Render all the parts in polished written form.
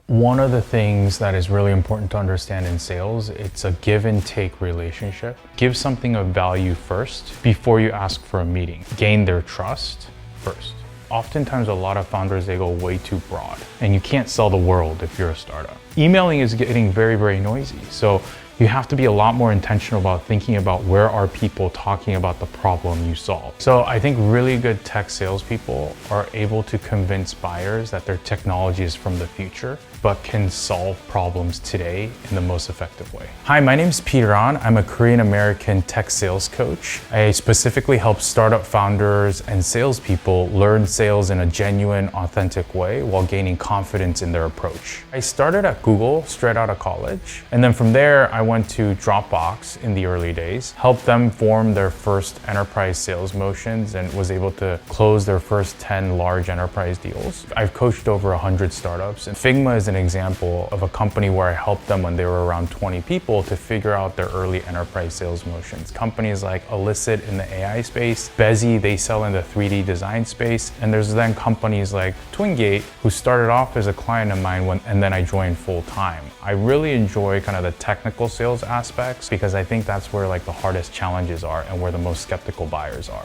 One of the things that is really important to understand in sales, it's a give and take relationship. Give something of value first before you ask for a meeting. Gain their trust first. Oftentimes, a lot of founders, they go way too broad, and you can't sell the world if you're a startup. Emailing is getting very, very noisy. So you have to be a lot more intentional about thinking about where are people talking about the problem you solve. So I think really good tech salespeople are able to convince buyers that their technology is from the future, but can solve problems today in the most effective way. Hi, my name is Peter Ahn. I'm a Korean-American tech sales coach. I specifically help startup founders and salespeople learn sales in a genuine, authentic way while gaining confidence in their approach. I started at Google straight out of college, and then from there, I went to Dropbox in the early days, helped them form their first enterprise sales motions, and was able to close their first 10 large enterprise deals. I've coached over 100 startups, and Figma is an example of a company where I helped them when they were around 20 people to figure out their early enterprise sales motions. Companies like Elicit in the AI space, Bezi, they sell in the 3D design space, and there's then companies like Twingate, who started off as a client of mine and then I joined full time. I really enjoy kind of the technical sales aspects because I think that's where like the hardest challenges are and where the most skeptical buyers are.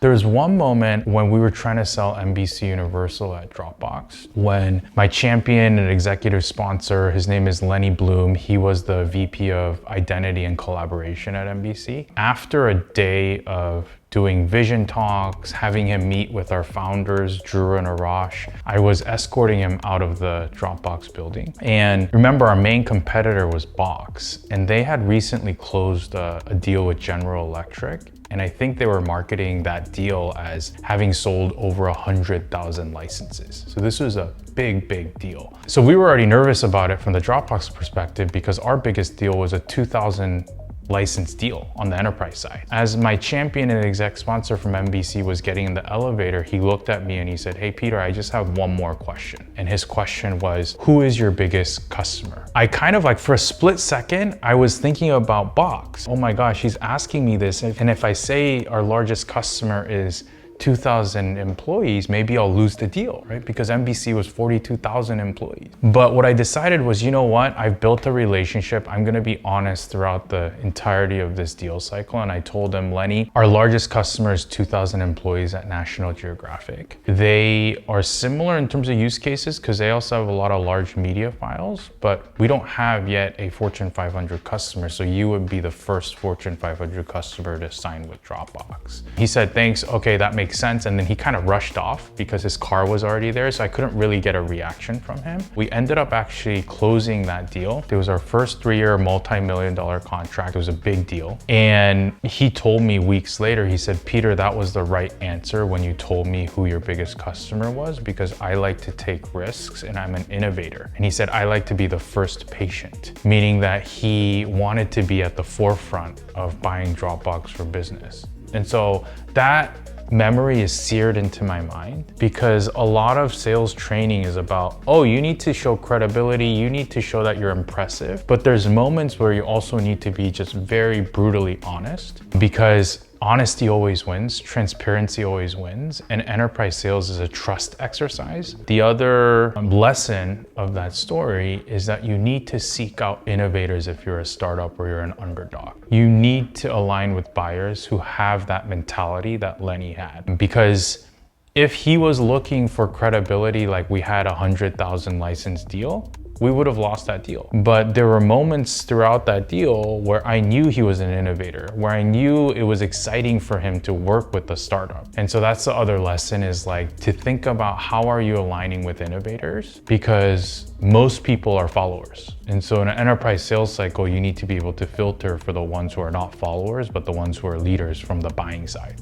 There was one moment when we were trying to sell NBC Universal at Dropbox when my champion and executive sponsor, his name is Lenny Bloom, he was the VP of Identity and Collaboration at NBC. After a day of doing vision talks, having him meet with our founders, Drew and Arash, I was escorting him out of the Dropbox building. And remember, our main competitor was Box, and they had recently closed a deal with General Electric. And I think they were marketing that deal as having sold over 100,000 licenses. So this was a big, big deal. So we were already nervous about it from the Dropbox perspective because our biggest deal was a 2,000 license deal on the enterprise side. As my champion and exec sponsor from NBC was getting in the elevator, he looked at me and he said, "Hey Peter, I just have one more question." And his question was, "Who is your biggest customer?" I kind of like, for a split second, I was thinking about Box. Oh my gosh, he's asking me this. And if I say our largest customer is 2,000 employees, maybe I'll lose the deal, right? Because NBC was 42,000 employees. But what I decided was, you know what? I've built a relationship. I'm gonna be honest throughout the entirety of this deal cycle. And I told him, Lenny, our largest customer is 2,000 employees at National Geographic. They are similar in terms of use cases because they also have a lot of large media files, but we don't have yet a Fortune 500 customer. So you would be the first Fortune 500 customer to sign with Dropbox. He said, thanks, okay, that makes sense. And then he kind of rushed off because his car was already there. So I couldn't really get a reaction from him. We ended up actually closing that deal. It was our first 3-year multi-million-dollar contract. It was a big deal. And he told me weeks later, he said, "Peter, that was the right answer when you told me who your biggest customer was because I like to take risks and I'm an innovator." And he said, "I like to be the first patient," meaning that he wanted to be at the forefront of buying Dropbox for business. And so that memory is seared into my mind because a lot of sales training is about, oh, you need to show credibility, you need to show that you're impressive, but there's moments where you also need to be just very brutally honest because honesty always wins, transparency always wins, and enterprise sales is a trust exercise. The other lesson of that story is that you need to seek out innovators if you're a startup or you're an underdog. You need to align with buyers who have that mentality that Lenny had. Because if he was looking for credibility like we had a 100,000 license deal, we would have lost that deal. But there were moments throughout that deal where I knew he was an innovator, where I knew it was exciting for him to work with a startup. And so that's the other lesson is like to think about how are you aligning with innovators because most people are followers. And so in an enterprise sales cycle, you need to be able to filter for the ones who are not followers, but the ones who are leaders from the buying side.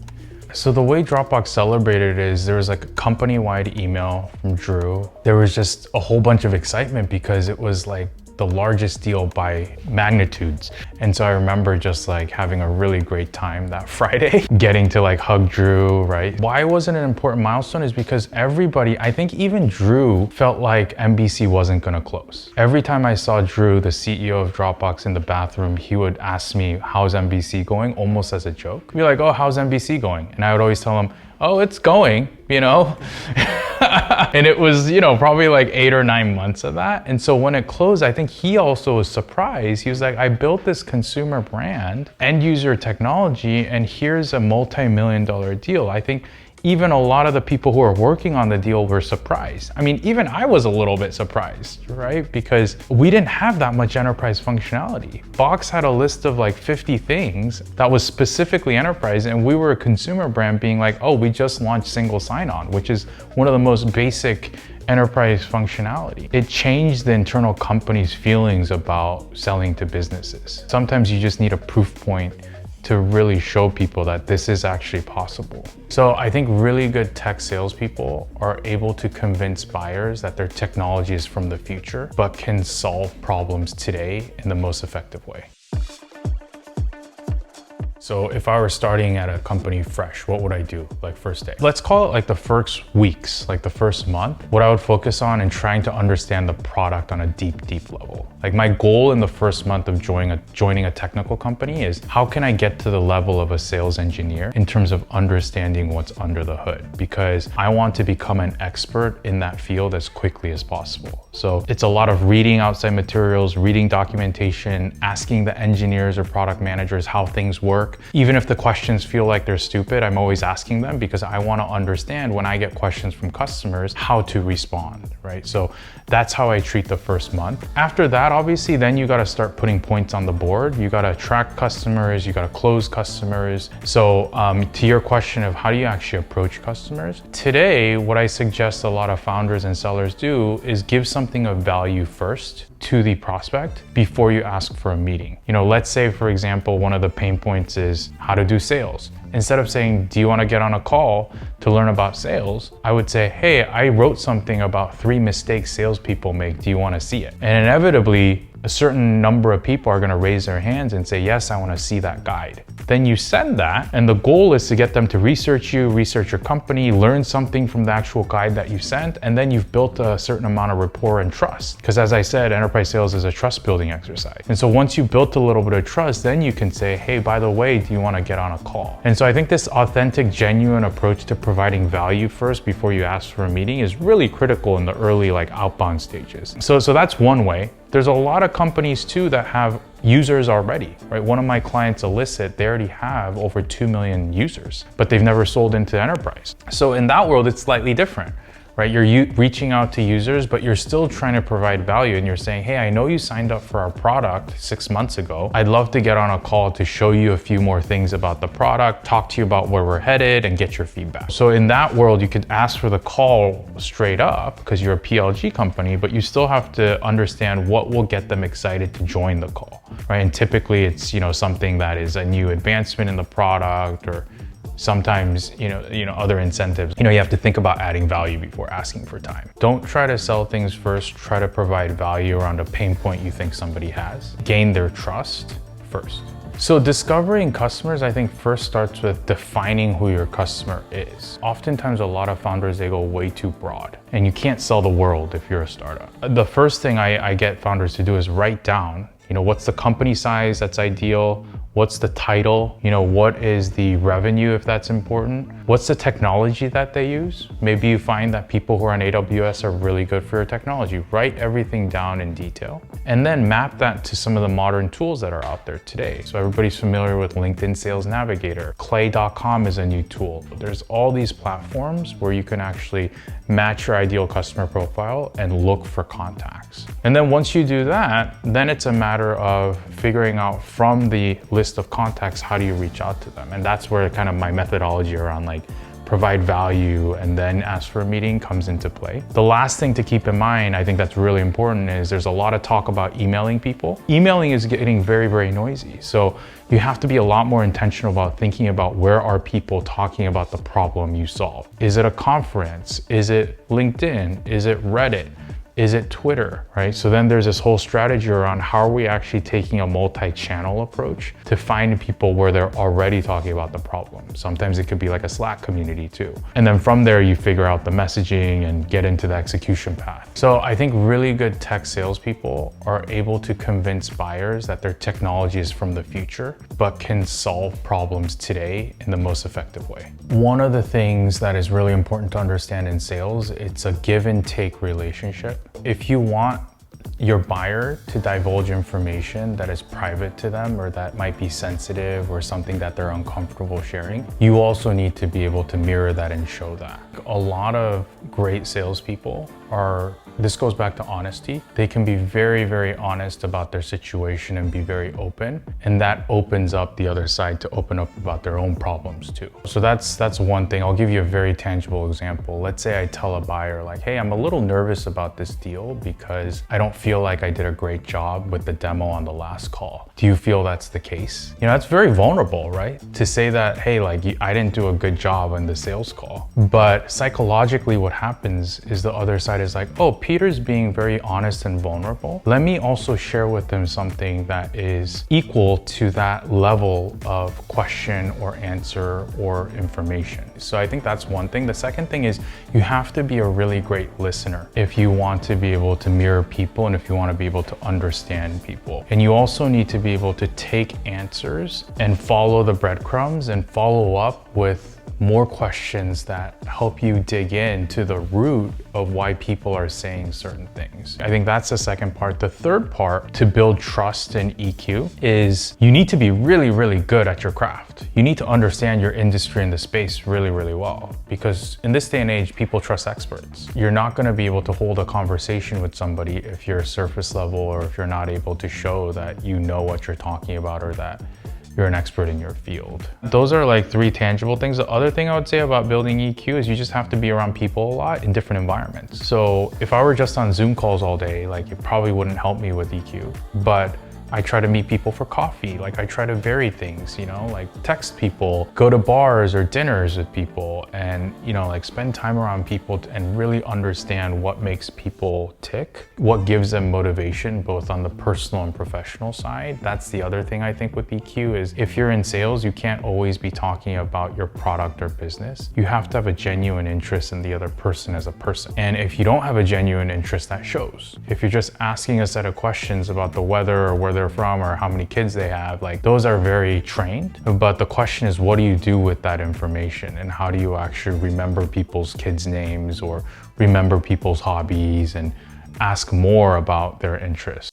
So the way Dropbox celebrated is there was like a company-wide email from Drew. There was just a whole bunch of excitement because it was like the largest deal by magnitudes. And so I remember just like having a really great time that Friday, getting to like hug Drew, right? Why it wasn't an important milestone is because everybody, I think even Drew felt like NBC wasn't gonna close. Every time I saw Drew, the CEO of Dropbox in the bathroom, he would ask me, how's NBC going? Almost as a joke. Be like, oh, how's NBC going? And I would always tell him, oh, it's going, you know? And it was, you know, probably like 8 or 9 months of that. And so when it closed, I think he also was surprised. He was like, I built this consumer brand, end user technology, and here's a multi-million-dollar deal. I think even a lot of the people who are working on the deal were surprised. I mean, even I was a little bit surprised, right? Because we didn't have that much enterprise functionality. Box had a list of like 50 things that was specifically enterprise, and we were a consumer brand being like, oh, we just launched single sign-on, which is one of the most basic enterprise functionality. It changed the internal company's feelings about selling to businesses. Sometimes you just need a proof point to really show people that this is actually possible. So I think really good tech salespeople are able to convince buyers that their technology is from the future, but can solve problems today in the most effective way. So if I were starting at a company fresh, what would I do like first day? Let's call it like the first weeks, like the first month. What I would focus on and trying to understand the product on a deep level. Like my goal in the first month of joining a technical company is how can I get to the level of a sales engineer in terms of understanding what's under the hood? Because I want to become an expert in that field as quickly as possible. So it's a lot of reading outside materials, reading documentation, asking the engineers or product managers how things work. Even if the questions feel like they're stupid, I'm always asking them because I want to understand when I get questions from customers, how to respond, right? So that's how I treat the first month. After that, obviously, then you got to start putting points on the board. You got to attract customers, you got to close customers. So to your question of how do you actually approach customers? Today, what I suggest a lot of founders and sellers do is give something of value first to the prospect before you ask for a meeting. You know, let's say, for example, one of the pain points is how to do sales. Instead of saying, do you want to get on a call to learn about sales? I would say, hey, I wrote something about 3 mistakes salespeople make. Do you want to see it? And inevitably, a certain number of people are going to raise their hands and say, yes, I want to see that guide. Then you send that, and the goal is to get them to research you, research your company, learn something from the actual guide that you sent, and then you've built a certain amount of rapport and trust. Because as I said, enterprise sales is a trust building exercise. And so once you built a little bit of trust, then you can say, hey, by the way, do you want to get on a call? And so I think this authentic, genuine approach to providing value first before you ask for a meeting is really critical in the early outbound stages. So that's one way. There's a lot of companies too that have users already, right? One of my clients, Illicit, they already have over 2 million users, but they've never sold into enterprise. So in that world, it's slightly different, right? You're reaching out to users, but you're still trying to provide value, and you're saying, hey, I know you signed up for our product 6 months ago. I'd love to get on a call to show you a few more things about the product, talk to you about where we're headed, and get your feedback. So in that world, you could ask for the call straight up because you're a PLG company, but you still have to understand what will get them excited to join the call, right? And typically it's, something that is a new advancement in the product, or sometimes, other incentives. You have to think about adding value before asking for time. Don't try to sell things first. Try to provide value around a pain point you think somebody has. Gain their trust first. So discovering customers, I think first starts with defining who your customer is. Oftentimes, a lot of founders, they go way too broad, and you can't sell the world if you're a startup. The first thing I get founders to do is write down, what's the company size that's ideal? What's the title? What is the revenue if that's important? What's the technology that they use? Maybe you find that people who are on AWS are really good for your technology. Write everything down in detail and then map that to some of the modern tools that are out there today. So everybody's familiar with LinkedIn Sales Navigator. Clay.com is a new tool. There's all these platforms where you can actually match your ideal customer profile and look for contacts. And then once you do that, then it's a matter of figuring out from the list of contacts, how do you reach out to them? And that's where kind of my methodology around provide value and then ask for a meeting comes into play. The last thing to keep in mind, I think that's really important, is there's a lot of talk about emailing people. Emailing is getting very, very noisy. So you have to be a lot more intentional about thinking about where are people talking about the problem you solve. Is it a conference? Is it LinkedIn? Is it Reddit? Is it Twitter, right? So then there's this whole strategy around how are we actually taking a multi-channel approach to find people where they're already talking about the problem. Sometimes it could be like a Slack community too. And then from there, you figure out the messaging and get into the execution path. So I think really good tech salespeople are able to convince buyers that their technology is from the future, but can solve problems today in the most effective way. One of the things that is really important to understand in sales, it's a give and take relationship. If you want your buyer to divulge information that is private to them or that might be sensitive or something that they're uncomfortable sharing, you also need to be able to mirror that and show that. A lot of great salespeople this goes back to honesty. They can be very, very honest about their situation and be very open. And that opens up the other side to open up about their own problems too. So that's one thing. I'll give you a very tangible example. Let's say I tell a buyer like, hey, I'm a little nervous about this deal because I don't feel like I did a great job with the demo on the last call. Do you feel that's the case? You know, that's very vulnerable, right? To say that, hey, like I didn't do a good job on the sales call. But psychologically what happens is the other side is like, oh, Peter's being very honest and vulnerable. Let me also share with him something that is equal to that level of question or answer or information. So I think that's one thing. The second thing is you have to be a really great listener if you want to be able to mirror people and if you want to be able to understand people. And you also need to be able to take answers and follow the breadcrumbs and follow up with more questions that help you dig into the root of why people are saying certain things. I think that's the second part. The third part to build trust and EQ is you need to be really, really good at your craft. You need to understand your industry and the space really, really well, because in this day and age, people trust experts. You're not going to be able to hold a conversation with somebody if you're surface level or if you're not able to show that you know what you're talking about or that you're an expert in your field. Those are like three tangible things. The other thing I would say about building EQ is you just have to be around people a lot in different environments. So if I were just on Zoom calls all day, like it probably wouldn't help me with EQ, but I try to meet people for coffee. Like I try to vary things, you know, like text people, go to bars or dinners with people and, you know, like spend time around people and really understand what makes people tick, what gives them motivation, both on the personal and professional side. That's the other thing I think with EQ is if you're in sales, you can't always be talking about your product or business. You have to have a genuine interest in the other person as a person. And if you don't have a genuine interest, that shows. If you're just asking a set of questions about the weather or where they're from or how many kids they have, like those are very trained. But the question is, what do you do with that information? And how do you actually remember people's kids' names or remember people's hobbies and ask more about their interests?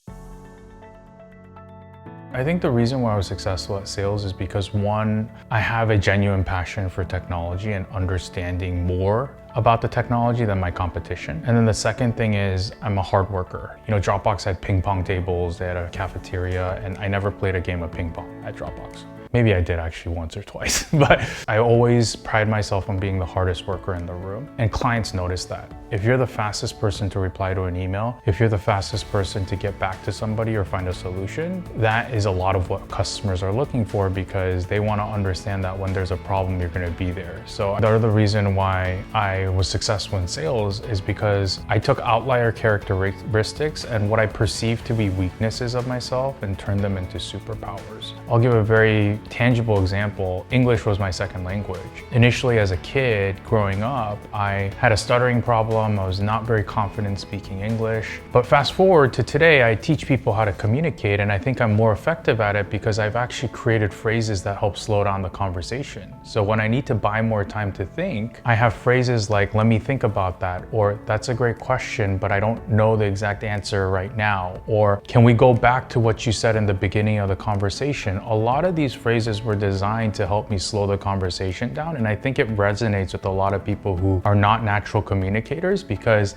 I think the reason why I was successful at sales is because one, I have a genuine passion for technology and understanding more about the technology than my competition. And then the second thing is I'm a hard worker. You know, Dropbox had ping pong tables, they had a cafeteria, and I never played a game of ping pong at Dropbox. Maybe I did actually once or twice, but I always pride myself on being the hardest worker in the room. And clients notice that. If you're the fastest person to reply to an email, if you're the fastest person to get back to somebody or find a solution, that is a lot of what customers are looking for because they want to understand that when there's a problem, you're going to be there. So the other reason why I was successful in sales is because I took outlier characteristics and what I perceived to be weaknesses of myself and turned them into superpowers. I'll give a very tangible example. English was my second language. Initially as a kid growing up, I had a stuttering problem. I was not very confident speaking English. But fast forward to today, I teach people how to communicate and I think I'm more effective at it because I've actually created phrases that help slow down the conversation. So when I need to buy more time to think, I have phrases like, let me think about that, or that's a great question, but I don't know the exact answer right now, or can we go back to what you said in the beginning of the conversation? A lot of these phrases were designed to help me slow the conversation down, and I think it resonates with a lot of people who are not natural communicators because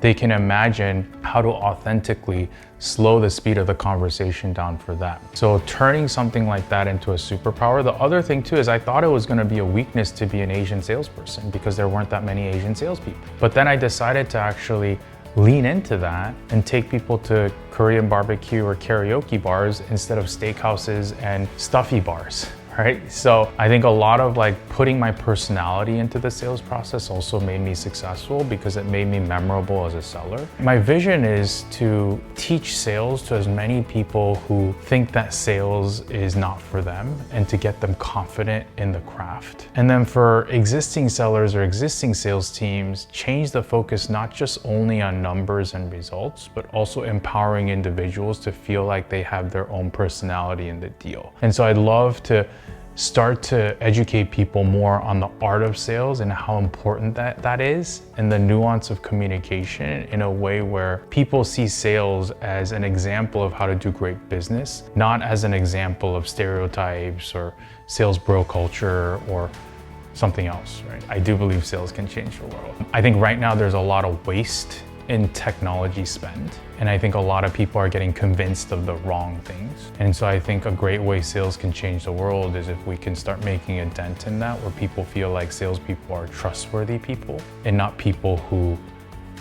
they can imagine how to authentically slow the speed of the conversation down for them. So turning something like that into a superpower. The other thing too is I thought it was gonna be a weakness to be an Asian salesperson because there weren't that many Asian salespeople. But then I decided to actually lean into that and take people to Korean barbecue or karaoke bars instead of steakhouses and stuffy bars, right? So I think a lot of like putting my personality into the sales process also made me successful because it made me memorable as a seller. My vision is to teach sales to as many people who think that sales is not for them and to get them confident in the craft. And then for existing sellers or existing sales teams, change the focus not just only on numbers and results, but also empowering individuals to feel like they have their own personality in the deal. And so I'd love to start to educate people more on the art of sales and how important that is, and the nuance of communication in a way where people see sales as an example of how to do great business, not as an example of stereotypes or sales bro culture or something else, right? I do believe sales can change the world. I think right now there's a lot of waste in technology spend. And I think a lot of people are getting convinced of the wrong things. And so I think a great way sales can change the world is if we can start making a dent in that, where people feel like salespeople are trustworthy people and not people who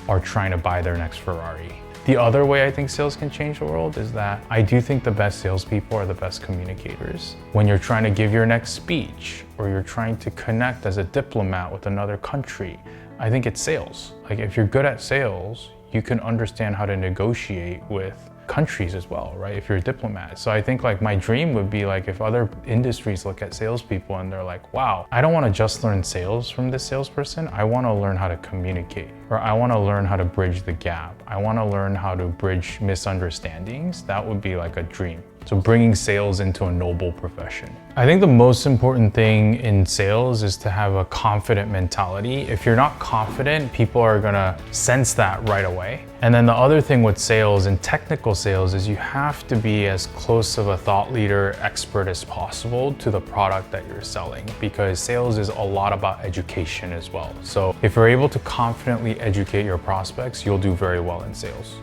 are trying to buy their next Ferrari. The other way I think sales can change the world is that I do think the best salespeople are the best communicators. When you're trying to give your next speech or you're trying to connect as a diplomat with another country, I think it's sales. Like if you're good at sales, you can understand how to negotiate with countries as well, right? If you're a diplomat. So I think like my dream would be like if other industries look at salespeople and they're like, wow, I don't want to just learn sales from this salesperson. I want to learn how to communicate, or I want to learn how to bridge the gap. I want to learn how to bridge misunderstandings. That would be like a dream. So bringing sales into a noble profession. I think the most important thing in sales is to have a confident mentality. If you're not confident, people are gonna sense that right away. And then the other thing with sales and technical sales is you have to be as close of a thought leader, expert as possible to the product that you're selling, because sales is a lot about education as well. So if you're able to confidently educate your prospects, you'll do very well in sales.